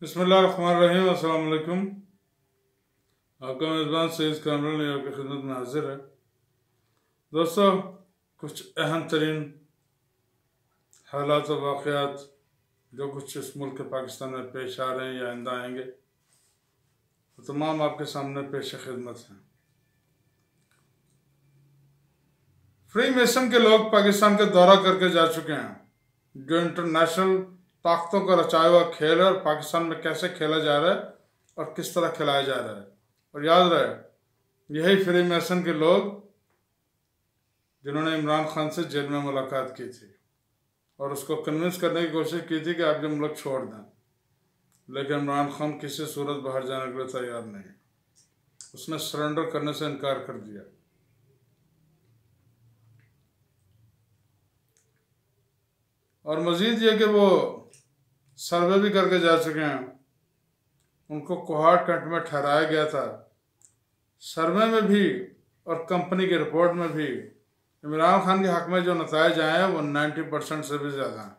बिस्मिल्लाहिर्रहमानिर्रहीम। अस्सलाम वालेकुम। आपका मेज़बान सईद कामरान आपकी खिदमत में हाजिर है। दोस्तों, कुछ अहम तरीन हालात और वाक़यात जो कुछ इस मुल्क के पाकिस्तान में पेश आ रहे हैं या आइंदा आएंगे, वो तमाम आपके सामने पेश खिदमत हैं। फ्री मेसन के लोग पाकिस्तान का दौरा करके जा चुके हैं, जो इंटरनेशनल ताकतों का रचाया हुआ खेल है और पाकिस्तान में कैसे खेला जा रहा है और किस तरह खिलाया जा रहा है। और याद रहे, यही फ्री मेसन के लोग जिन्होंने इमरान खान से जेल में मुलाकात की थी और उसको कन्विंस करने की कोशिश की थी कि आप ये मुल्क छोड़ दें, लेकिन इमरान खान किसी सूरत बाहर जाने के लिए तैयार नहीं। उसने सरेंडर करने से इनकार कर दिया। और मजीद ये कि वो सर्वे भी करके जा चुके हैं। उनको कोहाट कैंट में ठहराया गया था। सर्वे में भी और कंपनी की रिपोर्ट में भी इमरान खान के हक में जो नताइज आए हैं वो 90% से भी ज़्यादा हैं।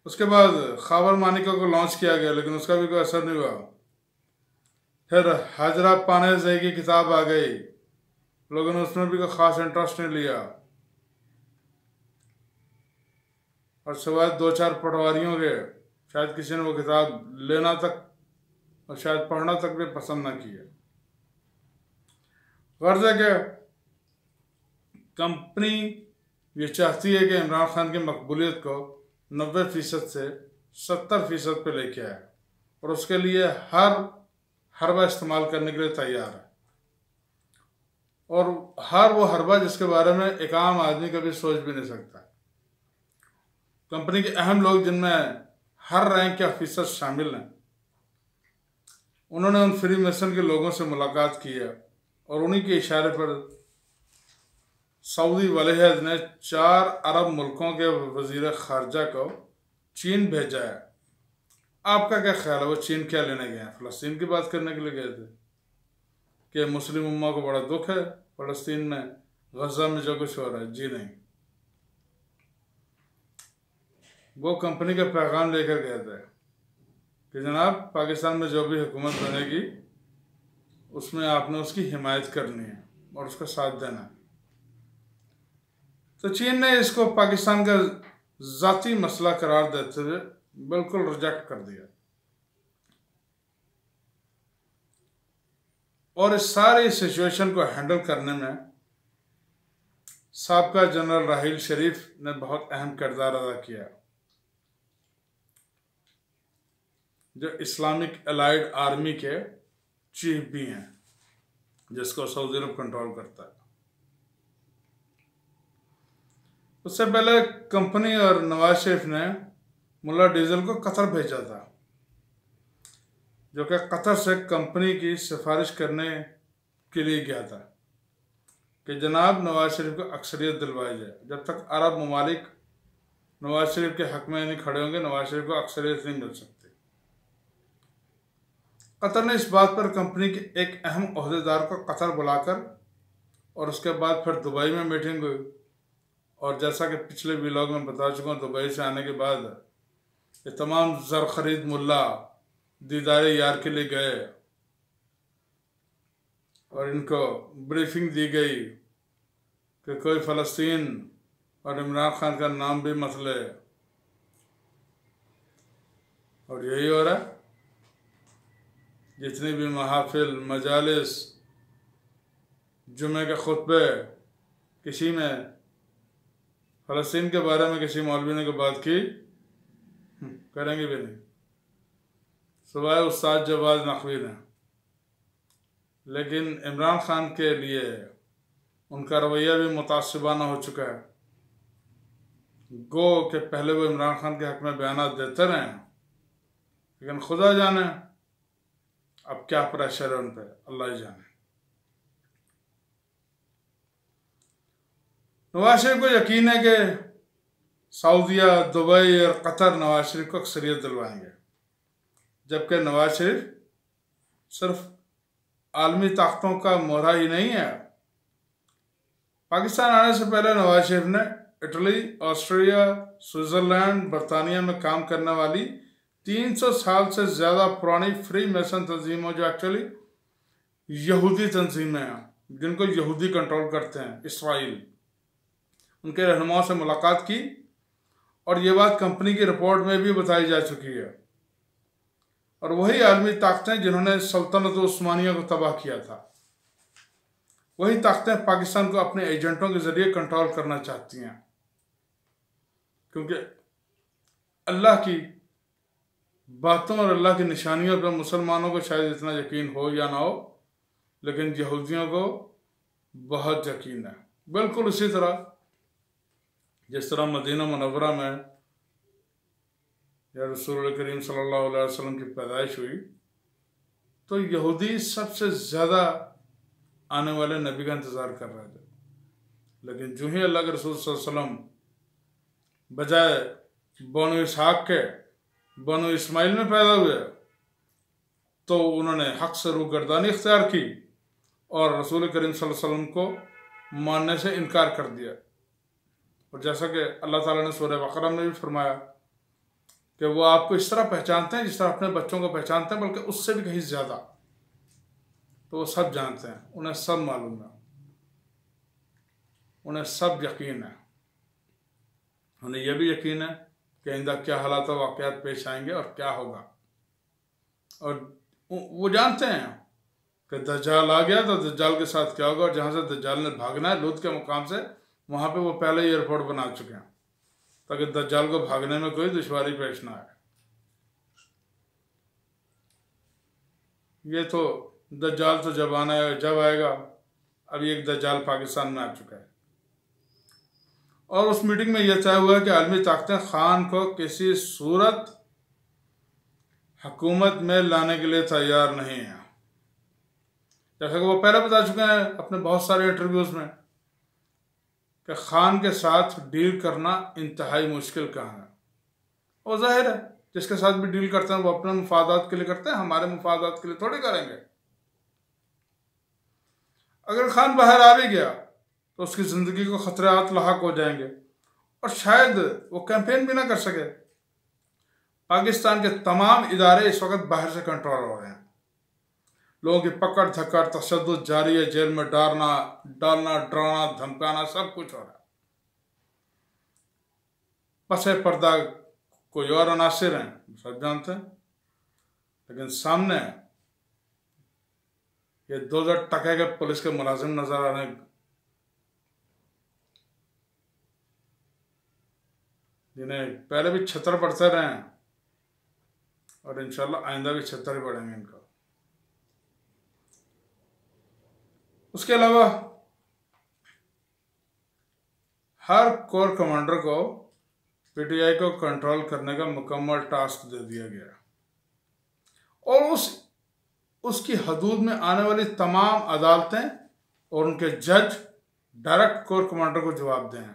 उसके बाद खैबर मानिका को लॉन्च किया गया, लेकिन उसका भी कोई असर नहीं हुआ। फिर हाजरा पानेज़ई की किताब आ गई, लोगों ने उसमें भी कोई ख़ास इंटरेस्ट नहीं लिया। और सिवाय 2-4 पटवारियों के शायद किसी ने वो किताब लेना तक और शायद पढ़ना तक भी पसंद ना किया। गर्ज है कि कंपनी ये चाहती है कि इमरान खान की मकबूलियत को 90% से 70% पे लेके आए और उसके लिए हर हरबा इस्तेमाल करने के लिए तैयार है। और हर वो हरबा जिसके बारे में एक आम आदमी कभी सोच भी नहीं सकता। कंपनी के अहम लोग, जिनमें हर रैंक के ऑफिसर शामिल हैं, उन्होंने उन फ्री मेसन के लोगों से मुलाकात की है और उन्हीं के इशारे पर सऊदी वलीअहद ने 4 अरब मुल्कों के वजीर खारजा को चीन भेजा है। आपका क्या ख्याल है, वो चीन क्या लेने गए हैं? फ़लस्तीन की बात करने के लिए गए थे कि मुस्लिम उम्मा को बड़ा दुख है फ़लस्तीन में, गजा में जो कुछ हो रहा है? जी नहीं, वो कंपनी का पैगाम लेकर गए थे कि जनाब, पाकिस्तान में जो भी हुकूमत बनेगी उसमें आपने उसकी हिमायत करनी है और उसका साथ देना है। तो चीन ने इसको पाकिस्तान का ज़ाती मसला करार देते हुए बिल्कुल रिजेक्ट कर दिया। और इस सारी सिचुएशन को हैंडल करने में साबका जनरल राहील शरीफ ने बहुत अहम किरदार अदा किया, जो इस्लामिक एलाइड आर्मी के चीफ भी हैं, जिसको सऊदी अरब कंट्रोल करता है। उससे पहले कंपनी और नवाज शरीफ ने मुल्ला डीजल को कतर भेजा था, जो कि कतर से कंपनी की सिफारिश करने के लिए गया था कि जनाब, नवाज शरीफ को अक्सरियत दिलवाई जाए। जब तक अरब ममालिक नवाज शरीफ के हक में नहीं खड़े होंगे, नवाज शरीफ को अक्सरियत नहीं मिल सकती। कतर ने इस बात पर कंपनी के एक अहम ओहदेदार को कतर बुलाकर और उसके बाद फिर दुबई में मीटिंग हुई। और जैसा कि पिछले व्लॉग में बता चुका हूँ, दुबई से आने के बाद ये तमाम ज़र खरीद मुल्ला दीदार यार के लिए गए और इनको ब्रीफिंग दी गई कि कोई फ़लस्तीन और इमरान खान का नाम भी मत ले। और यही हो रहा है। जितनी भी महाफिल, मजालिस, जुमे के खुतबे, किसी में फ़लस्तीन के बारे में किसी मौलवी ने कोई बात की, करेंगे भी नहीं, सिवाय उस्ताद जवाद नकवी ने। लेकिन इमरान खान के लिए उनका रवैया भी मुतासिबाना हो चुका है। गो कि पहले वो इमरान खान के हक में बयान देते रहे, लेकिन खुदा जाने अब क्या प्रेशर है उन पर, अल्लाह ही जाने। नवाज शरीफ को यकीन है कि सऊदिया, दुबई और कतर नवाज शरीफ को अक्सरियत दिलवाएंगे, जबकि नवाज शरीफ सिर्फ आलमी ताकतों का मोहरा ही नहीं है। पाकिस्तान आने से पहले नवाज शरीफ ने इटली, ऑस्ट्रिया, स्विट्जरलैंड, बरतानिया में काम करने वाली 300 साल से ज़्यादा पुरानी फ्री मेसन तंजीमों, जो एक्चुअली यहूदी तंजीमें हैं, जिनको यहूदी कंट्रोल करते हैं, इसराइल, उनके रहनुमाओं से मुलाकात की और ये बात कंपनी की रिपोर्ट में भी बताई जा चुकी है। और वही आलमी ताकतें जिन्होंने सल्तनत उस्मानिया को तबाह किया था, वही ताकतें पाकिस्तान को अपने एजेंटों के जरिए कंट्रोल करना चाहती हैं, क्योंकि अल्लाह की बातों और अल्लाह की निशानियों पर मुसलमानों को शायद इतना यकीन हो या ना हो, लेकिन यहूदियों को बहुत यकीन है। बिल्कुल उसी तरह जिस तरह मदीना मुनव्वरा में या रसूल करीम सल्लल्लाहु अलैहि वसल्लम की पैदाइश हुई, तो यहूदी सबसे ज़्यादा आने वाले नबी का इंतज़ार कर रहे थे। लेकिन जो ही अल्लाह के रसूल सल्लल्लाहु अलैहि वसल्लम बजाय बनु इसहाक के बनु इस्माइल में पैदा हुए, तो उन्होंने हक़ से रूगर्दानी इख्तियार की और रसूल करीम सल्लल्लाहु अलैहि वसल्लम को मानने से इनकार कर दिया। और जैसा कि अल्लाह ताला ने सूरह बकरा में भी फरमाया कि वो आपको इस तरह पहचानते हैं जिस तरह अपने बच्चों को पहचानते हैं, बल्कि उससे भी कहीं ज़्यादा। तो वो सब जानते हैं, उन्हें सब मालूम है, उन्हें सब यकीन है। उन्हें यह भी यकीन है कि आइंदा क्या हालात व वाक़यात पेश आएंगे और क्या होगा। और वो जानते हैं कि दज्जाल आ गया तो दज्जाल के साथ क्या होगा, और जहाँ से दज्जाल ने भागना है लूत के मुकाम से, वहाँ पे वो पहले ही एयरपोर्ट बना चुके हैं ताकि दज्जाल को भागने में कोई दुश्वारी पेश ना आए। ये तो दज्जाल तो जब आना है, जब आएगा। अभी एक दज्जाल पाकिस्तान में आ चुका है। और उस मीटिंग में यह तय हुआ कि आलमी ताकतें खान को किसी सूरत हुकूमत में लाने के लिए तैयार नहीं है। जैसा कि वो पहले बता चुके हैं अपने बहुत सारे इंटरव्यूज में कि खान के साथ डील करना इंतहाई मुश्किल काम है। और जाहिर है जिसके साथ भी डील करते हैं वो अपने मुफादात के लिए करते हैं, हमारे मुफादात के लिए थोड़ी करेंगे। अगर खान बाहर आ भी गया तो उसकी ज़िंदगी को खतरात लाहक हो जाएंगे और शायद वो कैंपेन भी ना कर सके। पाकिस्तान के तमाम इदारे इस वक्त बाहर से कंट्रोल हो रहे हैं। लोगों की पकड़ धक्कड़ तशद्दुद जारी है, जेल में डालना, डराना, धमकाना, सब कुछ हो रहा है। पसे पर्दा कोई और अनासिर हैं, सब जानते हैं। लेकिन सामने ये 2000 टके के पुलिस के मुलाजिम नजर आ रहे हैं, जिन्हें पहले भी छतर पड़ते रहे हैं और इंशाल्लाह आइंदा भी छतर ही पड़ेंगे इनको। उसके अलावा हर कोर कमांडर को पीटीआई को कंट्रोल करने का मुकम्मल टास्क दे दिया गया और उसकी हदूद में आने वाली तमाम अदालतें और उनके जज डायरेक्ट कोर कमांडर को जवाब दें।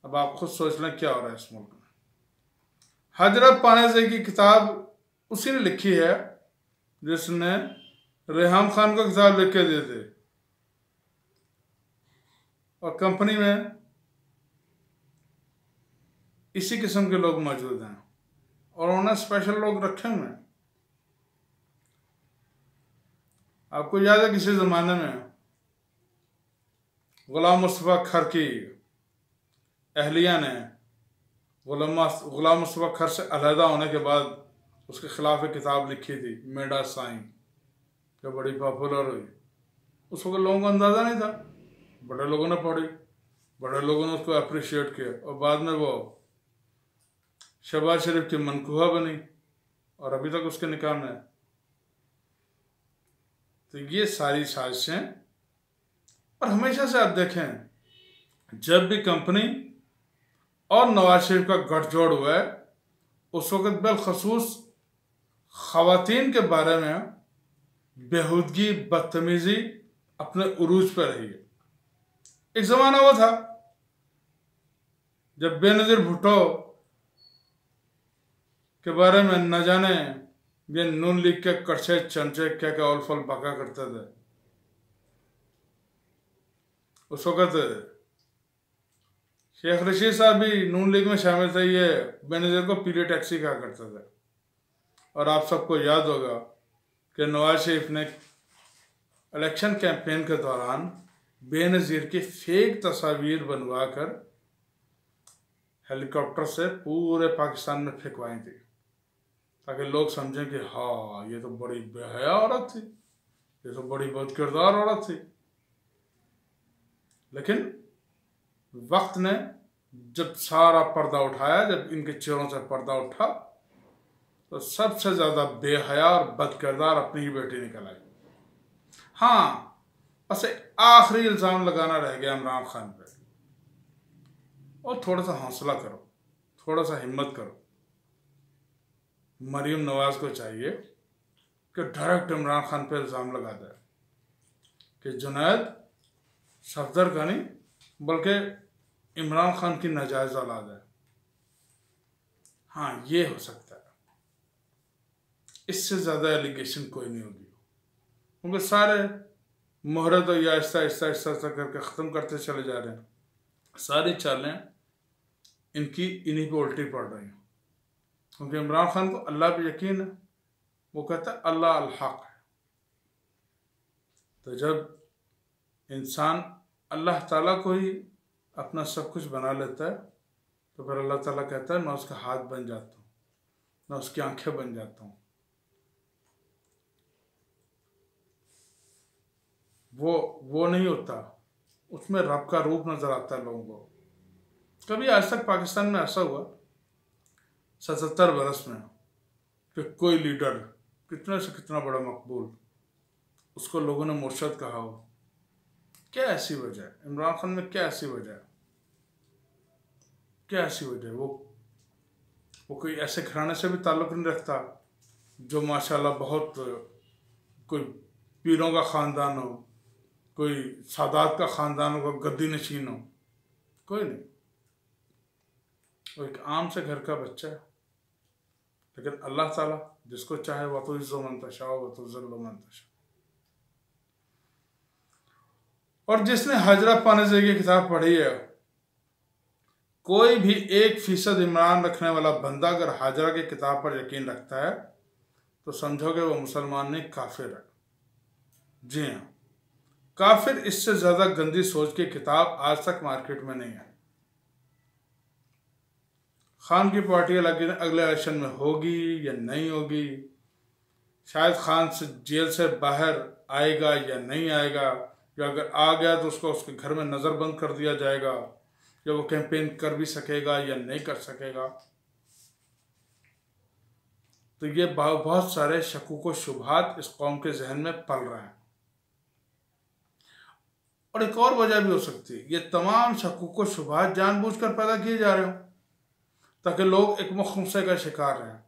अब आप खुद सोच लें क्या हो रहा है इस मुल्क में। हजरत पानेज़ई की किताब उसी ने लिखी है जिसने रेहाम खान को किताब लिख के दिए थे, और कंपनी में इसी किस्म के लोग मौजूद हैं और उन्होंने स्पेशल लोग रखे हुए हैं। आपको याद है किसी ज़माने में गुलाम मुस्तफ़ा खर की अहलिया ने गुलाम मुस्तफ़ा खर से अलहदा होने के बाद उसके खिलाफ एक किताब लिखी थी, मेडा साईं, जो बड़ी पॉपुलर हुई। उस वक्त लोगों को अंदाज़ा नहीं था, बड़े लोगों ने पढ़ी, बड़े लोगों ने उसको अप्रिशिएट किया और बाद में वो शहबाज शरीफ की मनकूहा बनी और अभी तक उसके निकाह में है। तो ये सारी साजिशें, और हमेशा से आप देखें जब भी कंपनी और नवाज शरीफ का गठजोड़ हुआ है उस वक्त बिलखसूस ख़वातीन के बारे में बेहूदगी, बदतमीजी अपने उरूज पर रही है। एक ज़माना वो था जब बेनज़ीर भुट्टो के बारे में न जाने ये नून लीग के कड़छे चमचे क्या क्या औल फल बका करते थे। उस वक़्त शेख रशीद साहब भी नून लीग में शामिल थे, ये बेनज़ीर को पीली टैक्सी कहा करते थे। और आप सबको याद होगा कि नवाज शरीफ ने इलेक्शन कैंपेन के दौरान बेनज़ीर की फेक तस्वीर बनवा कर हेलीकॉप्टर से पूरे पाकिस्तान में फेंकवाई थी, ताकि लोग समझें कि हाँ ये तो बड़ी बेहया औरत थी, ये तो बड़ी बदकिरदार औरत थी। लेकिन वक्त ने जब सारा पर्दा उठाया, जब इनके चेहरों से पर्दा उठा, तो सबसे ज़्यादा बेहया और बदकिरदार अपनी ही बेटी निकल आई। हाँ, बस आखिरी इल्ज़ाम लगाना रह गया इमरान खान पे। और थोड़ा सा हौसला करो, थोड़ा सा हिम्मत करो। मरीम नवाज को चाहिए कि डायरेक्ट इमरान खान पे इल्ज़ाम लगा दे कि जुनैद सफदर का नहीं बल्कि इमरान खान की नाजायज़ औलाद है। हाँ, ये हो सकता है, इससे ज़्यादा एलिगेशन कोई नहीं होगी, क्योंकि सारे मोहरे तो ये आहिस्ता आहिस्ता आहिस्ता आहिस्ता करके ख़त्म करते चले जा रहे हैं। सारी चालें इनकी इन्हीं पे उल्टी पड़ रही हैं, क्योंकि इमरान खान को अल्लाह पे यकीन है। वो कहता है अल्लाह अल हक है। तो जब इंसान अल्लाह ताला को ही अपना सब कुछ बना लेता है, तो फिर अल्लाह ताला कहता है मैं उसका हाथ बन जाता हूँ, मैं उसकी आंखें बन जाता हूँ। वो नहीं होता, उसमें रब का रूप नजर आता है लोगों को। कभी आज तक पाकिस्तान में ऐसा हुआ 77 बरस में कि कोई लीडर कितने से कितना बड़ा मकबूल, उसको लोगों ने मुर्शद कहा हो? क्या ऐसी वजह है इमरान खान में? क्या ऐसी वजह है? क्या ऐसी वजह है? वो कोई ऐसे घराने से भी ताल्लुक़ नहीं रखता जो माशाल्लाह बहुत कोई पीरों का ख़ानदान हो, कोई सादात का ख़ानदान हो, कोई गद्दी नशीन हो, कोई नहीं। वो एक आम से घर का बच्चा है। लेकिन अल्लाह ताला जिसको चाहे वह तो इज़्ज़ो मन तशा व तो ज़िल्लु मन तशा। और जिसने हजरा पानेज़े की किताब पढ़ी है, कोई भी 1% ईमान रखने वाला बंदा अगर हाजरा की किताब पर यकीन रखता है तो समझोगे वो मुसलमान नहीं, काफिर है। जी हाँ, काफिर। इससे ज्यादा गंदी सोच की किताब आज तक मार्केट में नहीं है। खान की पार्टी अगले इलेक्शन में होगी या नहीं होगी, शायद खान से जेल से बाहर आएगा या नहीं आएगा, या अगर आ गया तो उसको उसके घर में नज़रबंद कर दिया जाएगा, या वो कैंपेन कर भी सकेगा या नहीं कर सकेगा। तो ये बहुत सारे शकूक व शुबहात इस कौम के जहन में पल रहे हैं। और एक और वजह भी हो सकती है, ये तमाम शकूक व शुबहात जानबूझकर पैदा किए जा रहे हो ताकि लोग एक मुखमसे का शिकार रहें,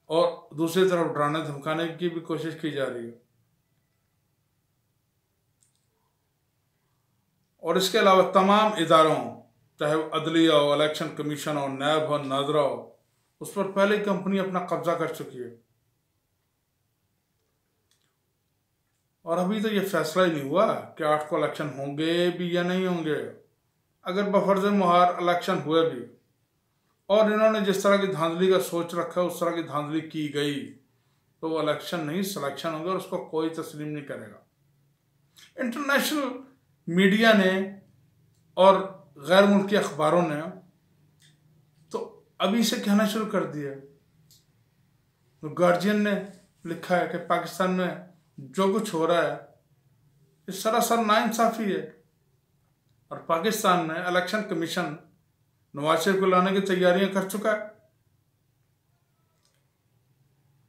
और दूसरी तरफ डराने धमकाने की भी कोशिश की जा रही है। और इसके अलावा तमाम इदारों, चाहे वो अदलिया हो, इलेक्शन कमीशन हो, नैब हो, नादरा हो, उस पर पहले ही कंपनी अपना कब्जा कर चुकी है। और अभी तो ये फैसला ही नहीं हुआ कि 8 को इलेक्शन होंगे भी या नहीं होंगे। अगर बफर्ज मुहार इलेक्शन हुए भी और इन्होंने जिस तरह की धांधली का सोच रखा है उस तरह की धांधली की गई, तो वो इलेक्शन नहीं सिलेक्शन होंगे, और उसको कोई तस्लीम नहीं करेगा। इंटरनेशनल मीडिया ने और गैर मुल्की अखबारों ने तो अभी से कहना शुरू कर दिया। तो गार्जियन ने लिखा है कि पाकिस्तान में जो कुछ हो रहा है ये सरासर नाइंसाफी है, और पाकिस्तान में इलेक्शन कमीशन नवाज शरीफ को लाने की तैयारियां कर चुका है।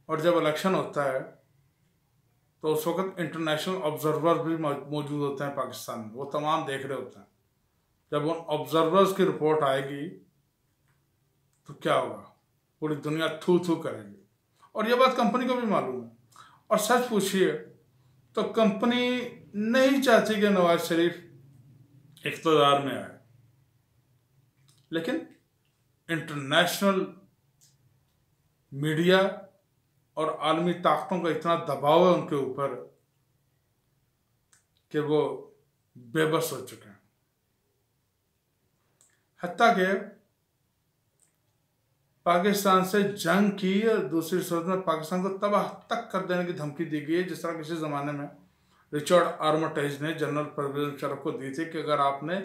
और जब इलेक्शन होता है तो उस वक्त इंटरनेशनल ऑब्जर्वर भी मौजूद होते हैं पाकिस्तान में, वो तमाम देख रहे होते हैं। जब उन ऑब्जर्वर्स की रिपोर्ट आएगी तो क्या होगा? पूरी दुनिया थू थू करेगी। और ये बात कंपनी को भी मालूम है। और सच पूछिए तो कंपनी नहीं चाहती कि नवाज शरीफ इख्तियार में आए, लेकिन इंटरनेशनल मीडिया और आलमी ताकतों का इतना दबाव है उनके ऊपर कि वो बेबस हो चुके हैं। हत्ता कि पाकिस्तान से जंग की और दूसरी सूरत में पाकिस्तान को तबाह तक कर देने की धमकी दी गई है, जिस तरह किसी ज़माने में रिचर्ड आर्मिटेज ने जनरल परवेज मुशर्रफ को दी थी कि अगर आपने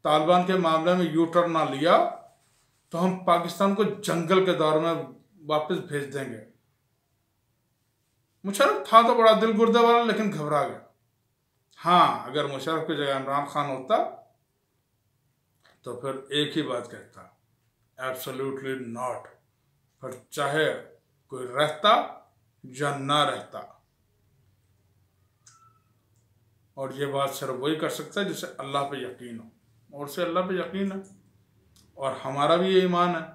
तालिबान के मामले में यू टर्न ना लिया तो हम पाकिस्तान को जंगल के दौर में वापस भेज देंगे। मुशर्रफ था तो बड़ा दिल गुर्दे वाला, लेकिन घबरा गया। हाँ, अगर मुशर्रफ की जगह इमरान खान होता तो फिर एक ही बात कहता, एब्सोल्युटली नॉट। फिर चाहे कोई रहता या ना रहता। और ये बात सिर्फ वही कर सकता है जिसे अल्लाह पे यकीन हो, और से अल्लाह पे यकीन है, और हमारा भी ये ईमान है,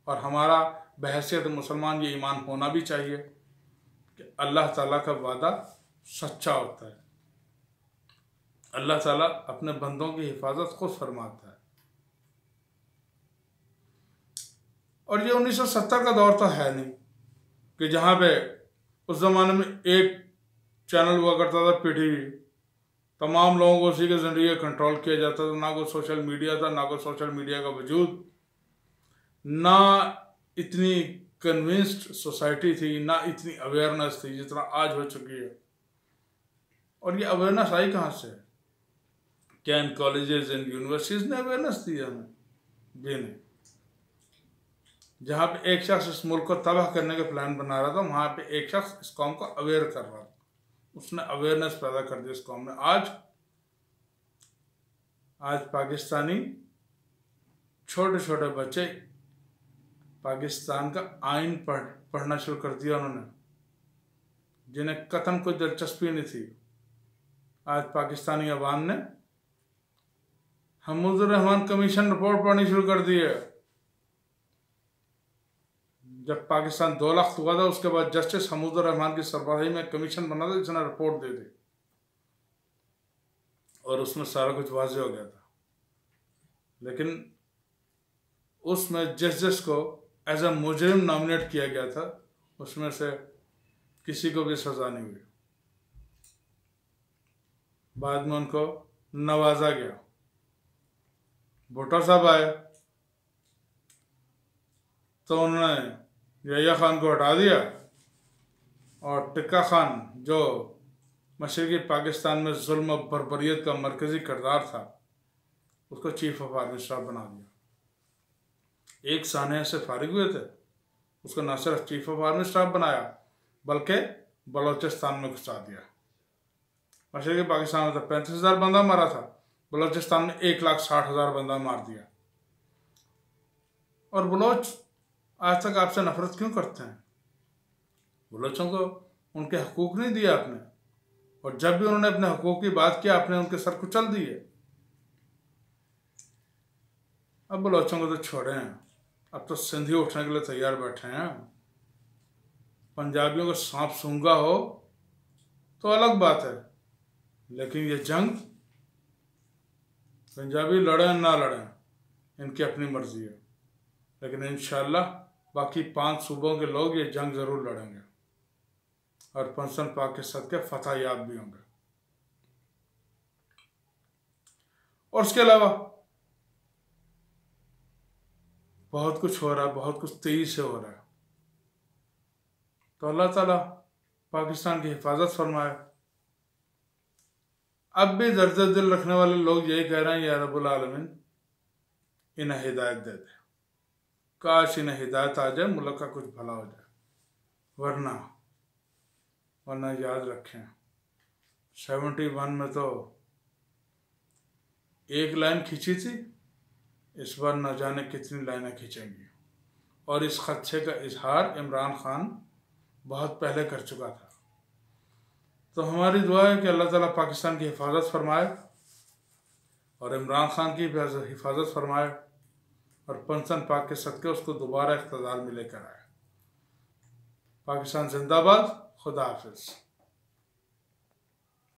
और हमारा बहैसियत मुसलमान ये ईमान होना भी चाहिए कि अल्लाह ताला का वादा सच्चा होता है। अल्लाह ताला अपने बंदों की हिफाजत खुद फरमाता है। और ये 1970 का दौर तो है नहीं कि जहाँ पे उस ज़माने में एक चैनल हुआ करता था पीटीवी, तमाम लोगों को उसी के ज़रिए कंट्रोल किया जाता था। ना कोई सोशल मीडिया था, ना कोई सोशल मीडिया का वजूद, ना इतनी कन्विंस्ड सोसाइटी थी, ना इतनी अवेयरनेस थी जितना आज हो चुकी है। और ये अवेयरनेस आई कहाँ से? क्या इन कॉलेजेस इन यूनिवर्सिटीज़ ने अवेयरनेस दी हमें? भी नहीं। जहाँ पे एक शख्स इस मुल्क को तबाह करने के प्लान बना रहा था, वहाँ पे एक शख्स इस कौम को अवेयर कर रहा था। उसने अवेयरनेस पैदा कर दी इस कौम में। आज पाकिस्तानी छोटे छोटे बच्चे पाकिस्तान का आइन पढ़ना शुरू कर दिया उन्होंने, जिन्हें कतन कोई दिलचस्पी नहीं थी। आज पाकिस्तानी अवाम ने हमूदुर रहमान कमीशन रिपोर्ट पढ़नी शुरू कर दी है। जब पाकिस्तान 2 लाख हुआ था, उसके बाद जस्टिस हमूदुर रहमान की सरबराही में कमीशन बना था जिसने रिपोर्ट दे दी, और उसमें सारा कुछ वाज़ेह हो गया था। लेकिन उसमें जिस को एज ए मुजरिम नॉमिनेट किया गया था, उसमें से किसी को भी सजा नहीं हुई। बाद में उनको नवाजा गया। भुट्टो साहब आए तो उन्होंने यहया खान को हटा दिया, और टिक्का खान जो मशरक़ी पाकिस्तान में जुल्म और बर्बरियत का मरकज़ी किरदार था, उसको चीफ ऑफ आर्मी स्टाफ बना दिया। एक सानया से फारिग हुए थे, उसको न सिर्फ चीफ ऑफ आर्मी स्टाफ बनाया बल्कि बलोचिस्तान में घुसा दिया। मशरक़ी पाकिस्तान में तो 35,000 बंदा मारा था, बलोचिस्तान में 1,60,000 बंदा मार दिया। और बलोच आज तक आपसे नफरत क्यों करते हैं? बलोचों को उनके हकूक नहीं दिए आपने, और जब भी उन्होंने अपने हकूक की बात की आपने उनके सर कुचल दिए। अब बलोचों को तो छोड़ें, अब तो सिंधी उठने के लिए तैयार बैठे हैं। पंजाबियों को सांप सूंघा हो तो अलग बात है, लेकिन ये जंग पंजाबी लड़ें ना लड़ें, इनकी अपनी मर्जी है। लेकिन इंशाअल्लाह बाकी 5 सूबों के लोग ये जंग ज़रूर लड़ेंगे, और पंसन पाक के सदके फतह याब भी होंगे। और उसके अलावा बहुत कुछ हो रहा है, बहुत कुछ तेजी से हो रहा है। तो अल्लाह ताला पाकिस्तान की हिफाजत फरमाए। अब भी दर्द दिल रखने वाले लोग यही कह रहे हैं, या रब्बुल आलमीन इन्हें हिदायत दे दे, काश इन्हें हिदायत आ जाए, मुल्क का कुछ भला हो जाए। वरना याद रखें, 71 में तो एक लाइन खींची थी, इस बार न जाने कितनी लाइनें खींचेंगी। और इस खदशे का इजहार इमरान खान बहुत पहले कर चुका था। तो हमारी दुआ है कि अल्लाह ताला पाकिस्तान की हिफाजत फरमाए, और इमरान खान की हिफाजत फरमाए, और पंसन पाक के सदके उसको दोबारा इक़्तिदार में लेकर आए। पाकिस्तान जिंदाबाद। खुदा हाफिज़।